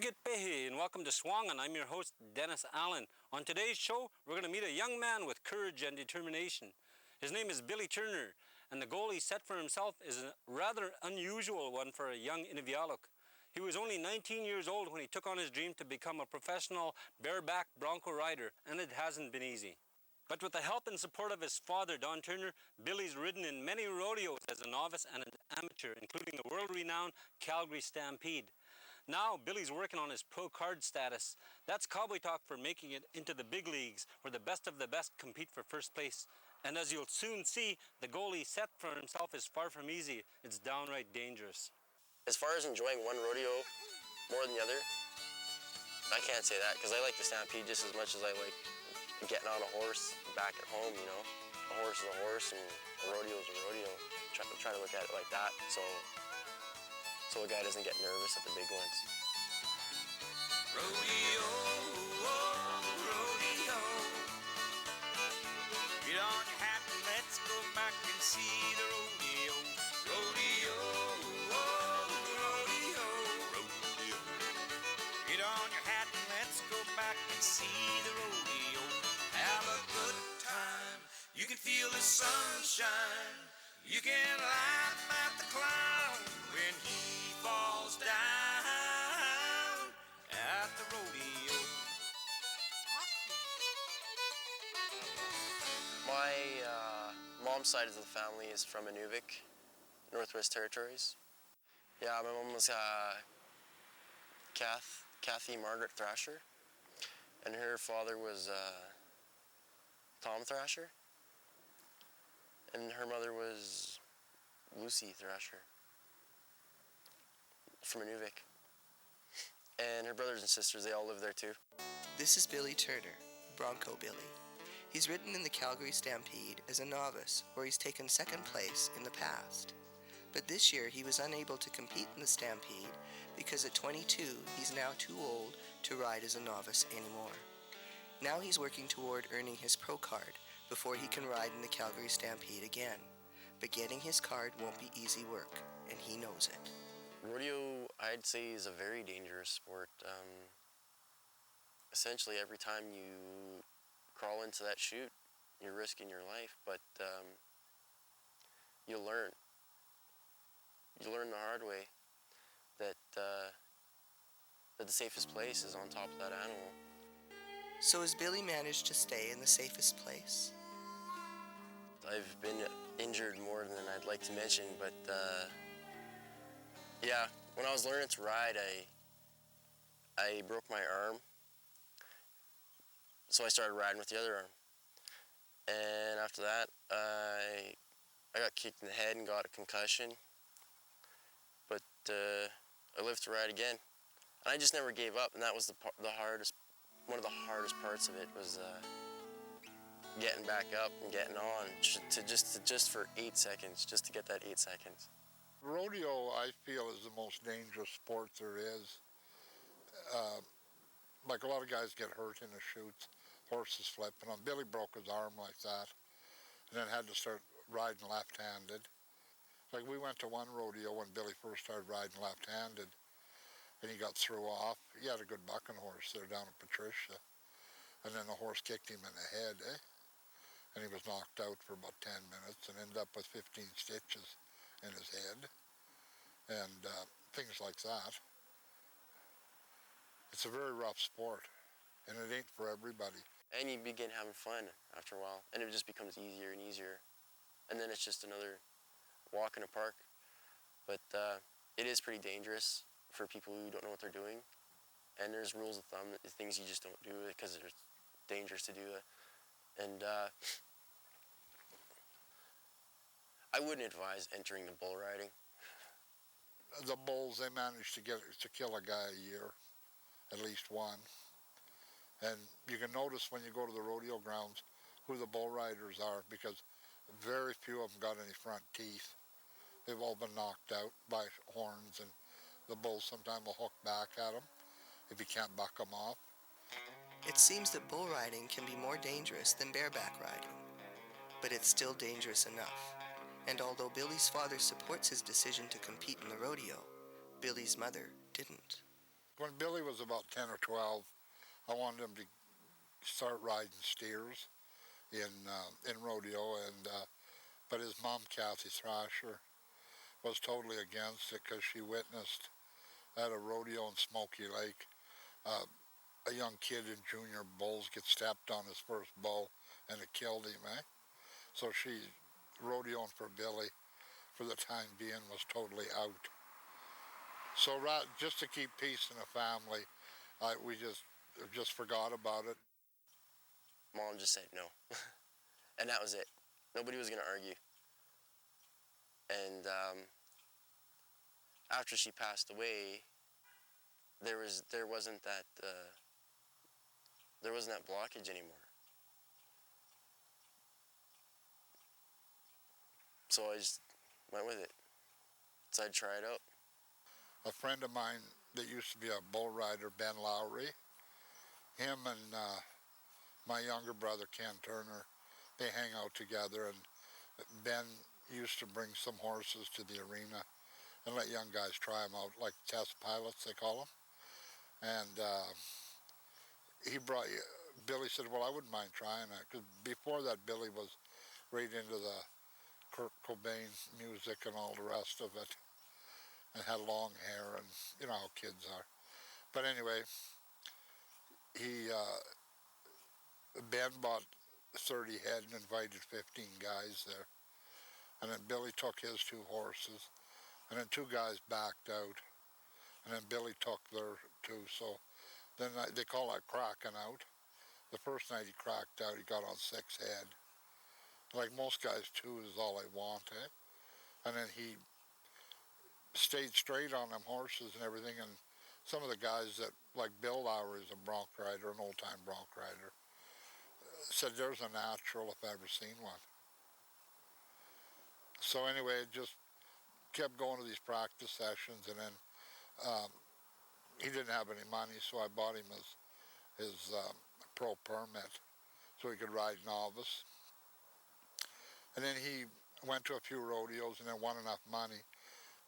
Nugget Pehe, and welcome to SUAANGAN. I'm your host, Dennis Allen. On today's show, we're going to meet a young man with courage and determination. His name is Billy Turner, and the goal he set for himself is a rather unusual one for a young Inuvialuit. He was only 19 years old when he took on his dream to become a professional bareback Bronco rider, and it hasn't been easy. But with the help and support of his father, Don Turner, Billy's ridden in many rodeos as a novice and an amateur, including the world-renowned Calgary Stampede. Now, Billy's working on his pro card status. That's cowboy talk for making it into the big leagues, where the best of the best compete for first place. And as you'll soon see, the goal he set for himself is far from easy. It's downright dangerous. As far as enjoying one rodeo more than the other, I can't say that, because I like the Stampede just as much as I like getting on a horse back at home, you know. A horse is a horse, and a rodeo is a rodeo. Try to look at it like that, so a guy doesn't get nervous at the big ones. Rodeo, oh, rodeo. Get on your hat and let's go back and see the rodeo. Rodeo, oh, rodeo, rodeo. Get on your hat and let's go back and see the rodeo. Have a good time. You can feel the sunshine. You can laugh at the clown when he falls down at the rodeo. My mom's side of the family is from Inuvik, Northwest Territories. Yeah, my mom was Kathy Margaret Thrasher, and her father was Tom Thrasher, and her mother was Lucy Thrasher from Inuvik. And her brothers and sisters, they all live there too. This is Billy Turner, Bronco Billy. He's ridden in the Calgary Stampede as a novice, where he's taken second place in the past. But this year he was unable to compete in the Stampede because at 22 he's now too old to ride as a novice anymore. Now he's working toward earning his pro card before he can ride in the Calgary Stampede again. But getting his card won't be easy work, and he knows it. Rodeo, I'd say, is a very dangerous sport. Essentially, every time you crawl into that chute, you're risking your life, but you learn. You learn the hard way that the safest place is on top of that animal. So has Billy managed to stay in the safest place? I've been injured more than I'd like to mention, but yeah, when I was learning to ride, I broke my arm, so I started riding with the other arm. And after that, I got kicked in the head and got a concussion, but I lived to ride again. And I just never gave up, and that was one of the hardest parts of it was getting back up and getting on just for 8 seconds, just to get that 8 seconds. Rodeo, I feel, is the most dangerous sport there is. Like a lot of guys get hurt in the chutes, horses flipping on. Billy broke his arm like that, and then had to start riding left-handed. Like we went to one rodeo when Billy first started riding left-handed, and he got threw off. He had a good bucking horse there down at Patricia, and then the horse kicked him in the head, and he was knocked out for about 10 minutes and ended up with 15 stitches in his head, and things like that. It's a very rough sport, and it ain't for everybody. And you begin having fun after a while, and it just becomes easier and easier. And then it's just another walk in a park. But it is pretty dangerous for people who don't know what they're doing. And there's rules of thumb, things you just don't do because it's dangerous to do it. And I wouldn't advise entering the bull riding. The bulls, they manage to kill a guy a year, at least one. And you can notice when you go to the rodeo grounds who the bull riders are, because very few of them got any front teeth. They've all been knocked out by horns, and the bulls sometimes will hook back at them if you can't buck them off. It seems that bull riding can be more dangerous than bareback riding, but it's still dangerous enough. And although Billy's father supports his decision to compete in the rodeo, Billy's mother didn't. When Billy was about 10 or 12, I wanted him to start riding steers in rodeo, and but his mom, Kathy Thrasher, was totally against it because she witnessed at a rodeo in Smoky Lake uh, a young kid in junior bulls get stepped on his first bull and it killed him, eh? So she, rodeoing for Billy for the time being, was totally out. So just to keep peace in the family, we just forgot about it. Mom just said no. And that was it. Nobody was going to argue. And after she passed away, there wasn't that blockage anymore. So I just went with it. So I'd try it out. A friend of mine that used to be a bull rider, Ben Lowry, him and my younger brother, Ken Turner, they hang out together, and Ben used to bring some horses to the arena and let young guys try them out, like test pilots, they call them. And he brought, Billy said, well, I wouldn't mind trying it, because before that, Billy was right into the Kurt Cobain music and all the rest of it, and had long hair, and you know how kids are. But anyway, he Ben bought 30 head and invited 15 guys there. And then Billy took his two horses, and then two guys backed out, and then Billy took their two. So then they call that cracking out. The first night he cracked out, he got on 6 head. Like most guys, 2 is all they want, eh? And then he stayed straight on them horses and everything. And some of the guys that, like Bill Lowry is a bronc rider, an old-time bronc rider, said there's a natural if I ever seen one. So anyway, it just kept going to these practice sessions, and then um, he didn't have any money, so I bought him his pro permit so he could ride novice. And then he went to a few rodeos and then won enough money,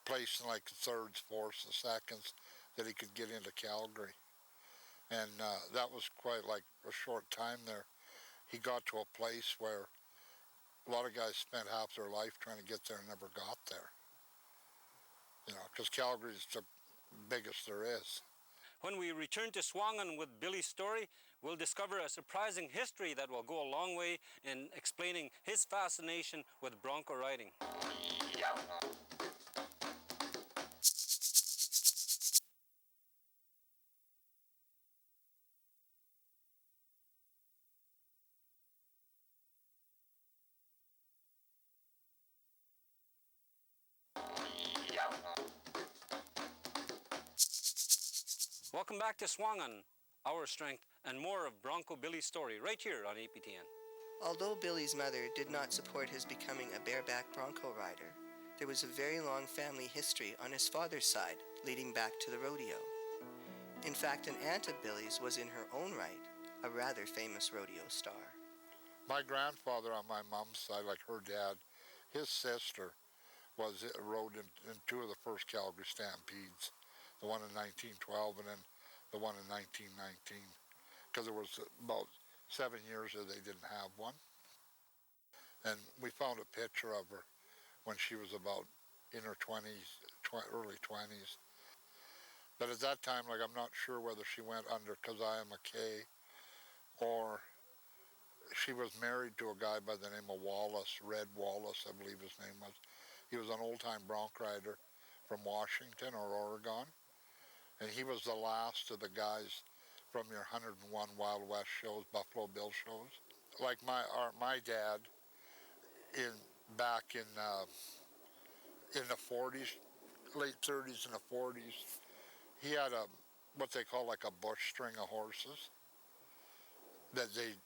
placed in like thirds, fourths, and seconds, that he could get into Calgary. And that was quite like a short time there. He got to a place where a lot of guys spent half their life trying to get there and never got there. You know, because Calgary's the biggest there is. When we return to SUAANGAN with Billy's story, we'll discover a surprising history that will go a long way in explaining his fascination with bronco riding. Welcome back to SUAANGAN, Our Strength, and more of Bronco Billy's story right here on APTN. Although Billy's mother did not support his becoming a bareback bronco rider, there was a very long family history on his father's side leading back to the rodeo. In fact, an aunt of Billy's was in her own right a rather famous rodeo star. My grandfather on my mom's side, like her dad, his sister rode in 2 of the first Calgary Stampedes, the one in 1912 and then the one in 1919, because there was about 7 years that they didn't have one. And we found a picture of her when she was about in her 20s, early 20s. But at that time, like, I'm not sure whether she went under "Cause I Am a K" or she was married to a guy by the name of Wallace, Red Wallace, I believe his name was. He was an old-time bronc rider from Washington or Oregon, and he was the last of the guys from your 101 Wild West shows, Buffalo Bill shows. Like my dad, back in the 40s, late 30s and the 40s, he had what they call like a bush string of horses that they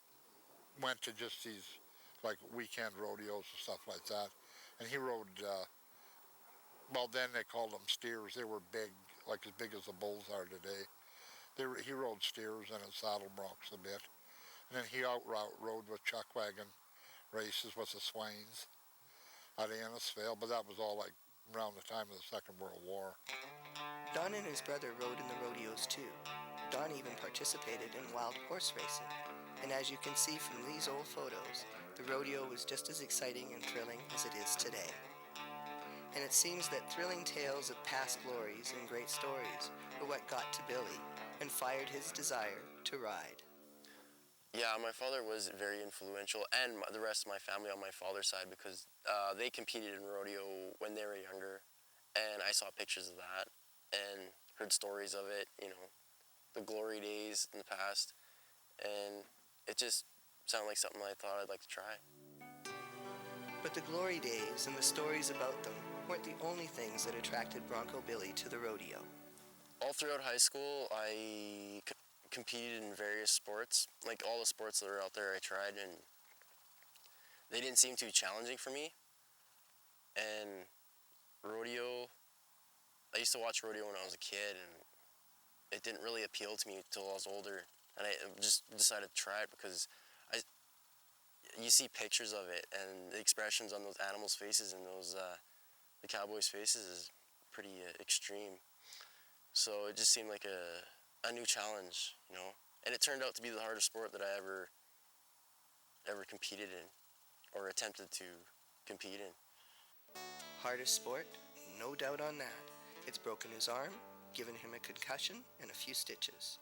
went to just these like weekend rodeos and stuff like that. And he rode, well, then they called them steers. They were big, like as big as the bulls are today. He rode steers and in saddle broncs a bit. And then he rode with chuck wagon races with the Swains out of Innisfail, but that was all like around the time of the Second World War. Don and his brother rode in the rodeos too. Don even participated in wild horse racing. And as you can see from these old photos, the rodeo was just as exciting and thrilling as it is today. And it seems that thrilling tales of past glories and great stories were what got to Billy and fired his desire to ride. Yeah, my father was very influential, and the rest of my family on my father's side, because they competed in rodeo when they were younger, and I saw pictures of that and heard stories of it, you know, the glory days in the past, and it just sounded like something I thought I'd like to try. But the glory days and the stories about them weren't the only things that attracted Bronco Billy to the rodeo. All throughout high school, I competed in various sports. Like all the sports that are out there, I tried, and they didn't seem too challenging for me. And rodeo, I used to watch rodeo when I was a kid, and it didn't really appeal to me until I was older. And I just decided to try it because you see pictures of it, and the expressions on those animals' faces and those the cowboys' faces is pretty extreme. So it just seemed like a new challenge, you know. And it turned out to be the hardest sport that I ever competed in or attempted to compete in. Hardest sport? No doubt on that. It's broken his arm, given him a concussion, and a few stitches.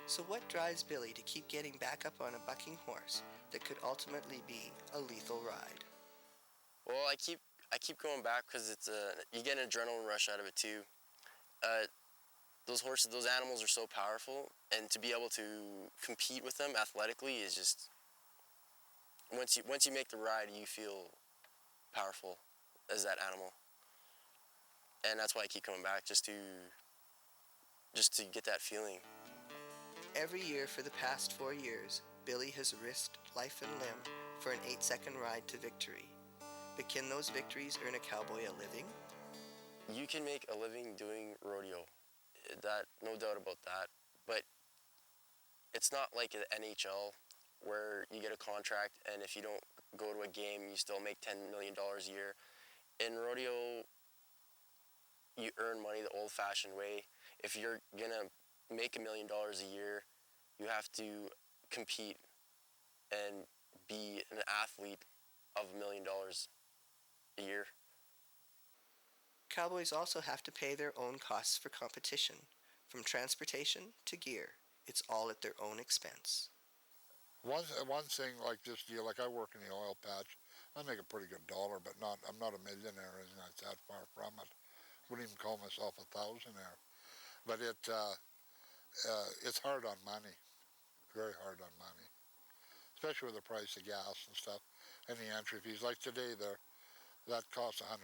So what drives Billy to keep getting back up on a bucking horse that could ultimately be a lethal ride? Well, I keep going back because it's you get an adrenaline rush out of it too. Those horses, those animals are so powerful, and to be able to compete with them athletically is just once you make the ride, you feel powerful as that animal, and that's why I keep coming back just to get that feeling. Every year for the past 4 years, Billy has risked life and limb for an 8-second ride to victory. But can those victories earn a cowboy a living? You can make a living doing rodeo, that no doubt about that. But it's not like the NHL where you get a contract, and if you don't go to a game, you still make $10 million a year. In rodeo, you earn money the old-fashioned way. If you're gonna make $1 million a year, you have to compete and be an athlete of $1 million a year. Cowboys also have to pay their own costs for competition. From transportation to gear, it's all at their own expense. One thing like this deal, like I work in the oil patch, I make a pretty good dollar, but I'm not a millionaire or anything like that, far from it. Wouldn't even call myself a thousandaire. But it's hard on money, very hard on money, especially with the price of gas and stuff, and the entry fees. Like today, that costs $100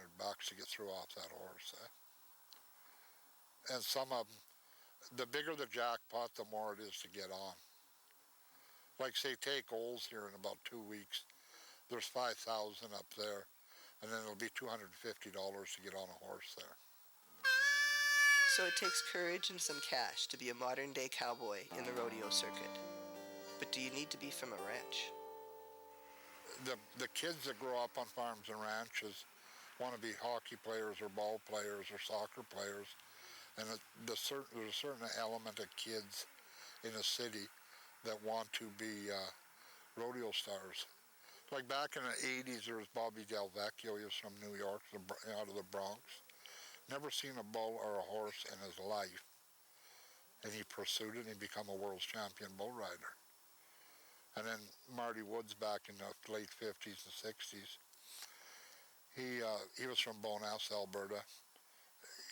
to get through off that horse. And some of them, the bigger the jackpot, the more it is to get on. Like say take Olds here in about 2 weeks, there's 5,000 up there, and then it'll be $250 to get on a horse there. So it takes courage and some cash to be a modern-day cowboy in the rodeo circuit. But do you need to be from a ranch? The kids that grow up on farms and ranches want to be hockey players or ball players or soccer players, and there's a certain element of kids in a city that want to be rodeo stars. Like back in the 80s, there was Bobby Del Vecchio. He was from New York, out of the Bronx. Never seen a bull or a horse in his life, and he pursued it and he became a world champion bull rider. And then Marty Woods back in the late 50s and 60s, he was from Bowness, Alberta.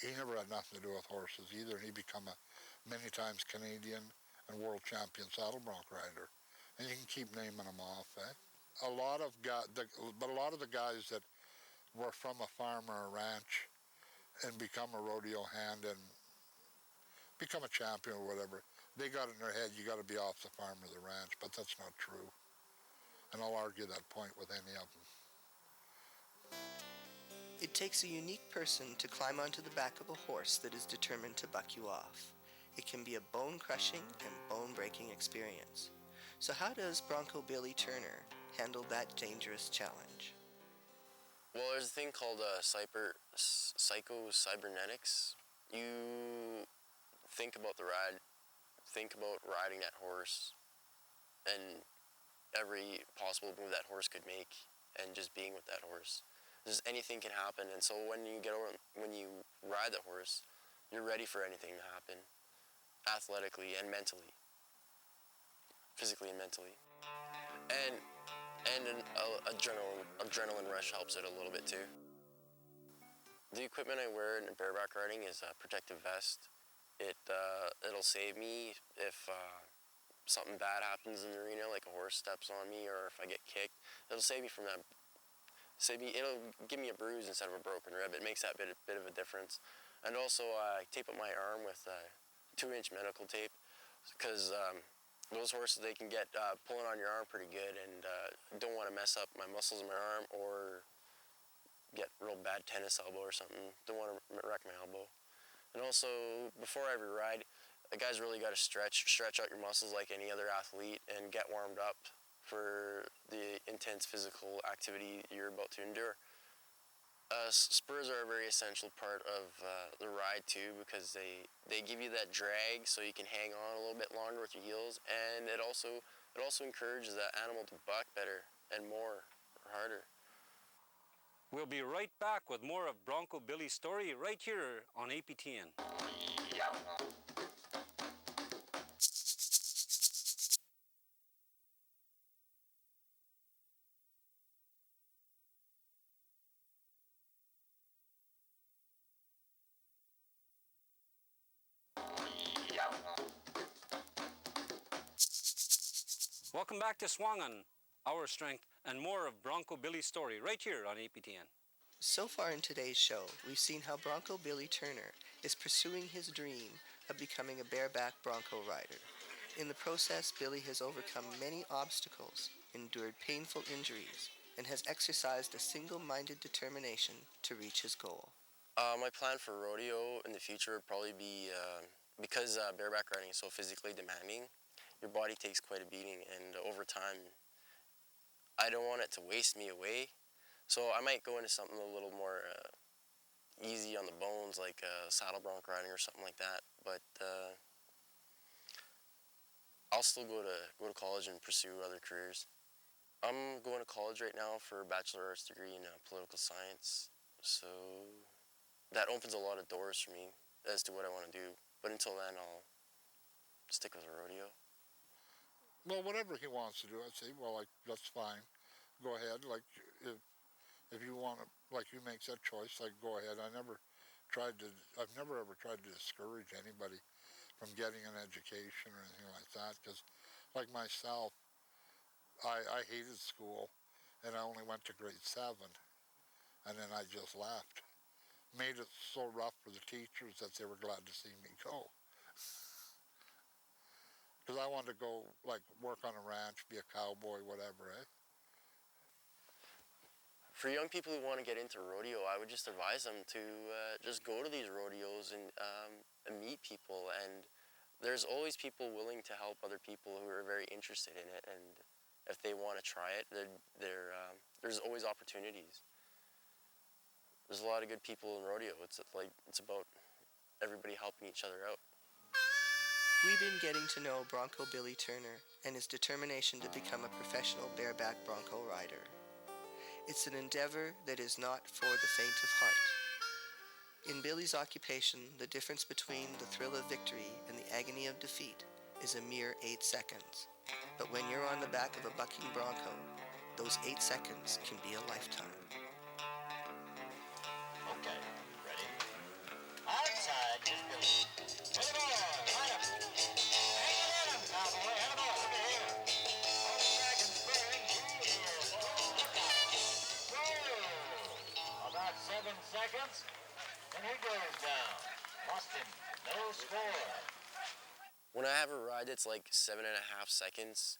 He never had nothing to do with horses either, and he became a many times Canadian and world champion saddle bronc rider. And you can keep naming them off. A lot of the guys that were from a farm or a ranch and become a rodeo hand and become a champion or whatever, they got it in their head, you got to be off the farm or the ranch, but that's not true. And I'll argue that point with any of them. It takes a unique person to climb onto the back of a horse that is determined to buck you off. It can be a bone-crushing and bone-breaking experience. So how does Bronco Billy Turner handle that dangerous challenge? Well, there's a thing called psycho-cybernetics. You think about the ride, think about riding that horse, and every possible move that horse could make, and just being with that horse. Just anything can happen, and so when you ride the horse, you're ready for anything to happen, athletically and mentally, physically and mentally, and adrenaline rush helps it a little bit too. The equipment I wear in bareback riding is a protective vest. It'll save me if something bad happens in the arena, like a horse steps on me or if I get kicked. It'll save me from that. It'll give me a bruise instead of a broken rib. It makes that bit of a difference. And also, I tape up my arm with 2-inch medical tape because those horses, they can get pulling on your arm pretty good, and don't want to mess up my muscles in my arm or get real bad tennis elbow or something. Don't want to wreck my elbow. And also, before every ride, a guy's really got to stretch out your muscles like any other athlete and get warmed up for the intense physical activity you're about to endure. Spurs are a very essential part of the ride too, because they give you that drag so you can hang on a little bit longer with your heels, and it also encourages that animal to buck better and more or harder. We'll be right back with more of Bronco Billy's story right here on APTN. Welcome back to SUAANGAN, Our Strength, and more of Bronco Billy's story right here on APTN. So far in today's show, we've seen how Bronco Billy Turner is pursuing his dream of becoming a bareback bronco rider. In the process, Billy has overcome many obstacles, endured painful injuries, and has exercised a single-minded determination to reach his goal. My plan for rodeo in the future would probably be, because bareback riding is so physically demanding, your body takes quite a beating, and over time, I don't want it to waste me away. So I might go into something a little more easy on the bones, like saddle bronc riding or something like that. But I'll still go to college and pursue other careers. I'm going to college right now for a bachelor arts degree in political science. So that opens a lot of doors for me as to what I want to do. But until then, I'll stick with the rodeo. Well, whatever he wants to do, I'd say, well, like, that's fine. Go ahead. Like, if you want to, like, you make that choice, like, go ahead. I've never ever tried to discourage anybody from getting an education or anything like that. Because, like myself, I hated school, and I only went to grade 7, and then I just left. Made it so rough for the teachers that they were glad to see me go. Because I wanted to go, like, work on a ranch, be a cowboy, whatever, eh? For young people who want to get into rodeo, I would just advise them to just go to these rodeos and meet people. And there's always people willing to help other people who are very interested in it. And if they want to try it, there's always opportunities. There's a lot of good people in rodeo. It's about everybody helping each other out. We've been getting to know Bronco Billy Turner and his determination to become a professional bareback bronco rider. It's an endeavor that is not for the faint of heart. In Billy's occupation, the difference between the thrill of victory and the agony of defeat is a mere 8 seconds. But when you're on the back of a bucking bronco, those 8 seconds can be a lifetime. Okay, ready? Outside, just Billy. Hit the ball, line up. Hang it in him, cowboy. Hit the ball, over here. All dragons burning, he is. Look out. Goal! About 7 seconds, and he goes down. Lost him. No score. When I have a ride that's like 7.5 seconds,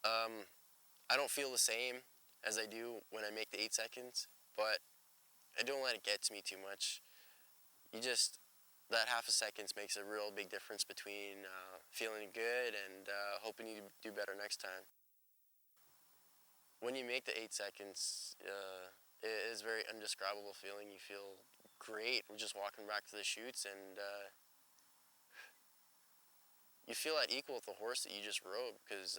I don't feel the same as I do when I make the 8 seconds, but I don't let it get to me too much. That half a second makes a real big difference between feeling good and hoping you do better next time. When you make the 8 seconds, it is a very indescribable feeling. You feel great just walking back to the chutes, and you feel at equal with the horse that you just rode, because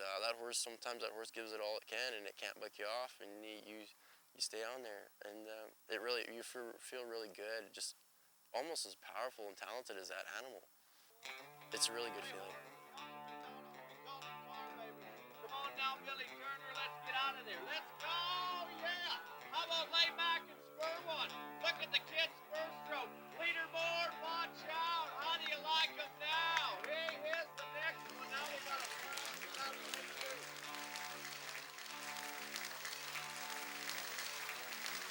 sometimes that horse gives it all it can, and it can't buck you off, and you stay on there, and you feel really good, just almost as powerful and talented as that animal. It's a really good feeling. Come on now, Billy Turner, let's get out of there. Let's go, yeah! How about lay back and spur one? Look at the kid's spur stroke. Leaderboard, watch out. How do you like him now? Hey, here's the next one. Now we got a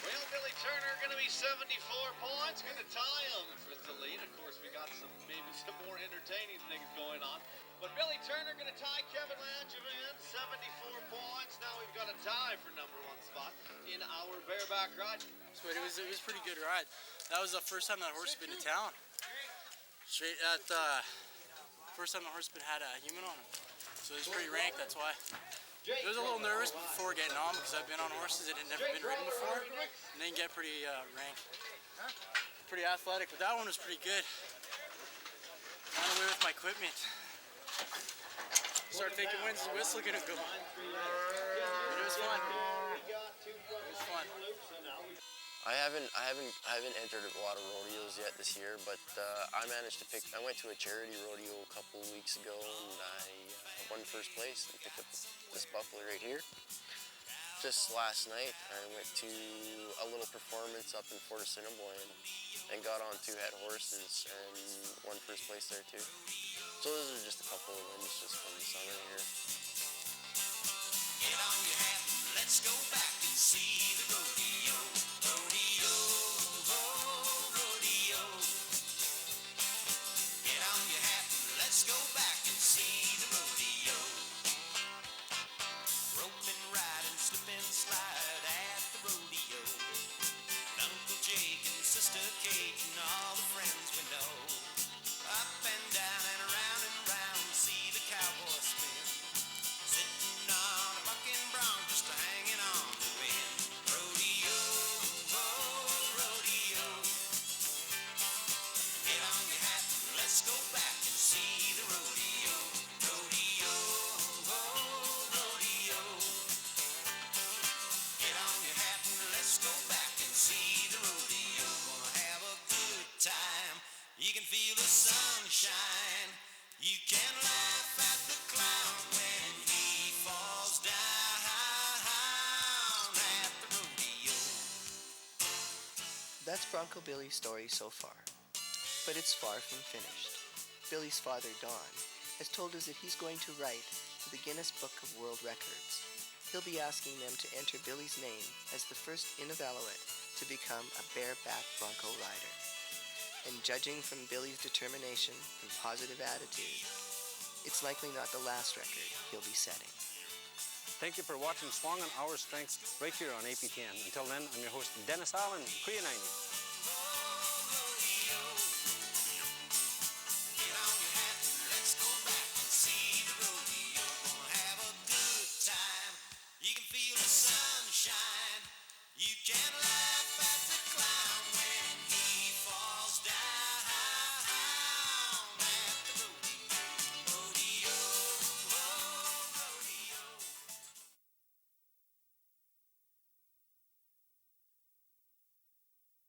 Well, Billy Turner going to be 74 points, going to tie him for the lead. Of course, we got maybe some more entertaining things going on. But Billy Turner going to tie Kevin Langevin, 74 points. Now we've got a tie for number one spot in our bareback ride. So it was a pretty good ride. That was the first time that horse had been to town. Straight at first time the horse had a human on him. So it was pretty ranked, that's why. I was a little nervous before getting on because I've been on horses that had never been ridden before. And they can get pretty ranked. Pretty athletic, but that one was pretty good. Ran away with my equipment. Started taking winds, the whistle gonna go. But it was fun. It was fun. I haven't entered a lot of rodeos yet this year, but I went to a charity rodeo a couple of weeks ago, and I won first place and picked up this buffalo right here. Just last night, I went to a little performance up in Fort Assiniboine and got on 2 head horses and won first place there too. So those are just a couple of wins just from the summer here. Get on your hat and let's go back and see the rodeo. Rodeo, oh, rodeo. Get on your hat and let's go back and see the rodeo. Roping, riding, slip and slide at the rodeo. And Uncle Jake and Sister Kate and all the friends we know. Up and down and around and round, see the cowboy spin. Sitting on a bucking bronc, just hanging on the wind. Rodeo, oh, rodeo. Get on your hat and let's go back and see the rodeo. Rodeo, oh, rodeo. Get on your hat and let's go back and see the rodeo. Gonna have a good time. You can feel the sunshine. You can laugh at the clown when he falls down at the rodeo. That's Bronco Billy's story so far. But it's far from finished. Billy's father, Don, has told us that he's going to write to the Guinness Book of World Records. He'll be asking them to enter Billy's name as the first Inuvialuit to become a bareback bronco rider. And judging from Billy's determination and positive attitude, it's likely not the last record he'll be setting. Thank you for watching SUAANGAN Our Strengths right here on APTN. Until then, I'm your host, Dennis Allen, Kuya 90. You can feel the sunshine. You can laugh